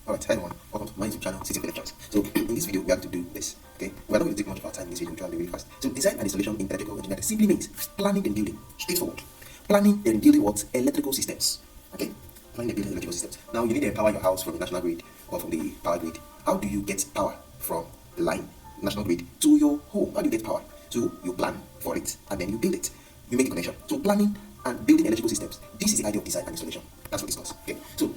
Alright, hi everyone, welcome to my YouTube channel, City Lectures. So in this video, we are going to do this, okay? We're not going to take much of our time in this video, we're trying to do really fast. So design and installation in electrical engineering simply means planning and building, straightforward. Planning and building what? Electrical systems, okay? Planning and building electrical systems. Now you need to power your house from the national grid or from the power grid. How do you get power from the line, national grid, to your home? How do you get power? So you plan for it and then you build it. You make the connection. So planning and building electrical systems. This is the idea of design and installation. That's what we discuss, okay? So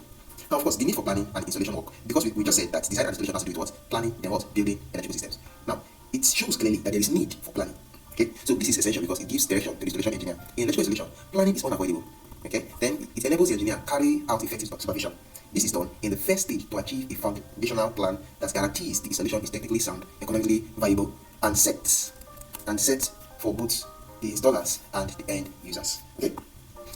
now, of course, the need for planning and installation work, because we just said that design and installation has to do with what? Planning, then what? Building electrical systems. Now, it shows clearly that there is need for planning. Okay, so this is essential because it gives direction to the installation engineer. In electrical installation, planning is unavoidable. Okay, then it enables the engineer carry out effective supervision. This is done in the first stage to achieve a foundational plan that guarantees the installation is technically sound, economically viable, and set for both the installers and the end users. Okay,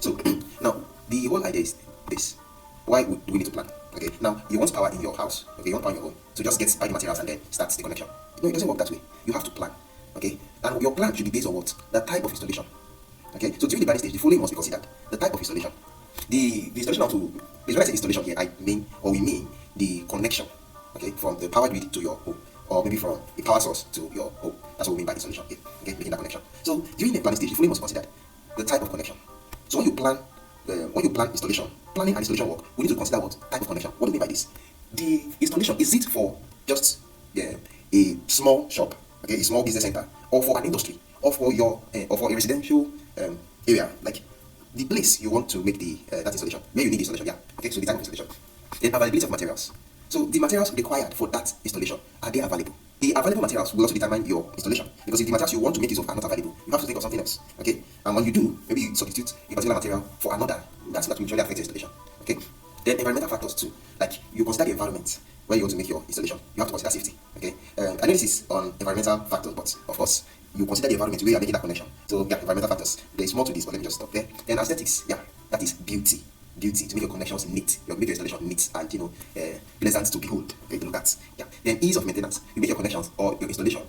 so now the whole idea is this. Why do we need to plan? Okay, now you want power in your house, okay, you want power in your home, so just buy the materials and then start the connection. No, it doesn't work that way. You have to plan, okay, and your plan should be based on what? The type of installation. Okay, so during the planning stage, the following must be considered: the type of installation, the installation to. When I say installation here, we mean the connection, okay, from the power grid to your home, or maybe from the power source to your home. That's what we mean by installation here. Okay, making that connection. So during the planning stage, the following must be considered: the type of connection. So when you plan installation, planning and installation work, we need to consider what type of connection. What do we mean by this? The installation, is it for just a small shop, okay, a small business center, or for an industry, or for a residential area, like the place you want to make that installation, where you need the installation, yeah. Okay, so the type of installation. Then availability of materials. So the materials required for that installation, are they available? The available materials will also determine your installation, because if the materials you want to make use of are not available, you have to think of something else. Okay, and when you do, maybe you substitute a particular material for another. That will usually affect the installation. Okay, then environmental factors too, like you consider the environment where you want to make your installation. You have to consider safety. Okay, I know this is on environmental factors, but of course you consider the environment where you are making that connection. So yeah, environmental factors. There is more to this, but let me just stop there. Then aesthetics, yeah, that is beauty. Beauty, to make your connections neat, make your installation neat and pleasant to behold, okay, to look at. Yeah. Then ease of maintenance. You make your connections or your installation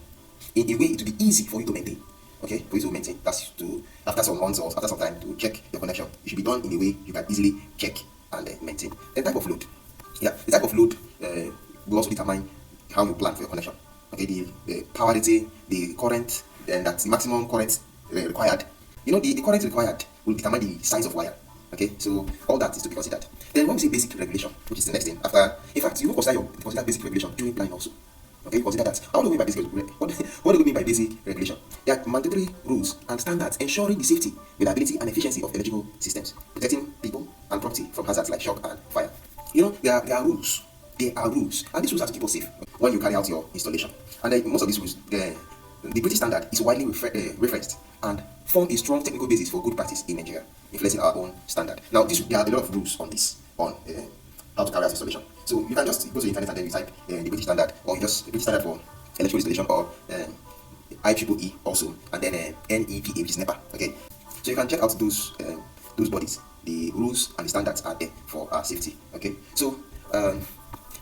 in a way it will be easy for you to maintain. Okay, for you to maintain. That's to after some months or after some time to check your connection. It should be done in a way you can easily check and maintain. Then type of load. Yeah, the type of load will also determine how you plan for your connection. Okay, the power rating, the current, then that's the maximum current required. The current required will determine the size of wire. Okay, so all that is to be considered. Then when we say basic regulation, which is the next thing after, in fact, you will consider basic regulation during planning also. Okay, you consider that. What do we mean by basic regulation? What do we mean by basic regulation? There are mandatory rules and standards ensuring the safety, reliability, and efficiency of electrical systems, protecting people and property from hazards like shock and fire. There are rules. There are rules, and these rules have to keep us safe when you carry out your installation. And then most of these rules, the British standard is widely referenced and form a strong technical basis for good practice in Nigeria, influencing our own standard. Now, there are a lot of rules on this, on how to carry out installation. So you can just go to the internet and then you type the British standard, or just the British standard for electrical installation, or IEEE also, and then NEPA, which is NEPA. Okay, so you can check out those bodies. The rules and the standards are there for our safety. Okay, so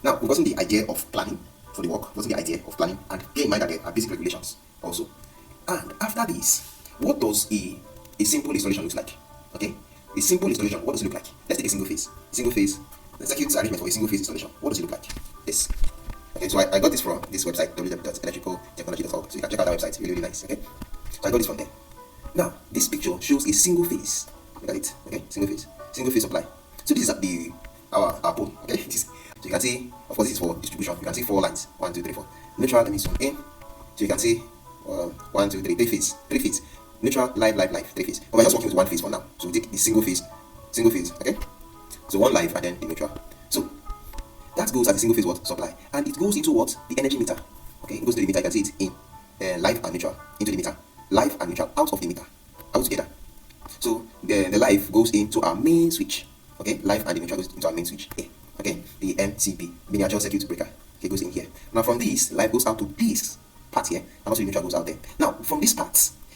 now we've gotten the idea of planning for the work. We've gotten the idea of planning, and bear in mind that there are basic regulations also. And after this, what does a simple installation look like? Okay, a simple installation, what does it look like? Let's take a single phase. The circuit arrangement for a single phase installation. What does it look like? This. Okay, so I got this from this website, www.electricaltechnology.org. So you can check out that website. It's really, really nice. Okay, so I got this from there. Now, this picture shows a single phase. Look at it. Okay, single phase supply. So this is our pole. Okay, so you can see, of course, this is for distribution. You can see 4 lines. 1, 2, 3, 4. Neutral, let me zoom in. So you can see 1, 2, 3, 3 phase. Neutral, live, 3 phase. But we're just working with 1 phase for now. So we take the single phase. Okay. So 1 live and then the neutral. So that goes as a single phase supply, and it goes into what? The energy meter. Okay, it goes to the meter. You can see it in live and neutral into the meter. Live and neutral out of the meter, out together. So the live goes into our main switch. Okay, live and the neutral goes into our main switch. Okay, the MCB, miniature circuit breaker. Okay, goes in here. Now from this, live goes out to this part here, and also the neutral goes out there. Now from this part,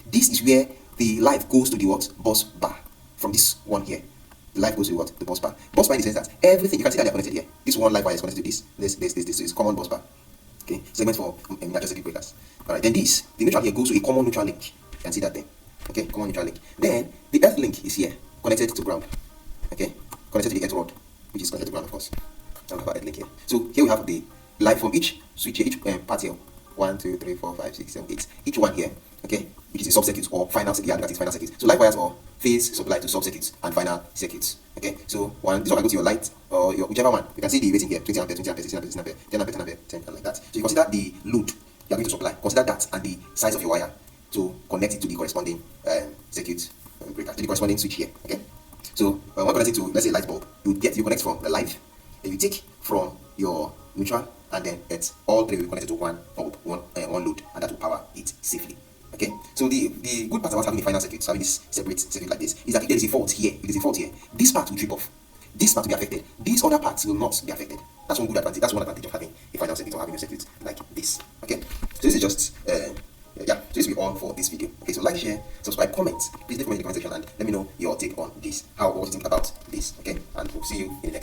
this is where the live goes to the what? Bus bar. From this one here, the live goes to what? The bus bar. Bus bar in the sense that everything, you can see that they're connected here. This one live wire is connected to this. This is common bus bar. Okay, segment for miniature circuit breakers. Alright, then the neutral here goes to a common neutral link. You can see that there. Okay, common neutral link. Then the earth link is here, connected to ground. Okay, connected to the earth rod, which is connected to ground, of course. I'll have a link here. So here we have the light from each switch here, each part here. 1, 2, 3, 4, 5, 6, 7, 8. Each one here, okay, which is a sub-circuit or final circuit. Yeah, that is final circuit. So light wires or phase supply to sub-circuits and final circuits. Okay, so this one can go to your light or your whichever one. You can see the rating here: 20 ampere, 20 ampere, 16 ampere, 16 ampere, 10 ampere, 10 ampere, 10 and like that. So you consider the load you are going to supply. Consider that and the size of your wire to connect it to the corresponding circuit breaker, to the corresponding switch here. Okay, so when connecting to, let's say, light bulb, you connect from the live, then you take from your neutral, and then it's all three will be connected to one bulb, one load, and that will power it safely. Okay, so the good part about having a final circuit, so having this separate circuit like this, is that if there is a fault here, this part will trip off, this part will be affected, these other parts will not be affected. That's one good advantage. That's one advantage of having a final circuit or having a circuit like this. Okay, so this is just so this will be all for this video. Okay, so like, share, subscribe, comment. Please leave a comment in the comment section and let me know your take on this. What you think about this? Okay, and we'll see you in the next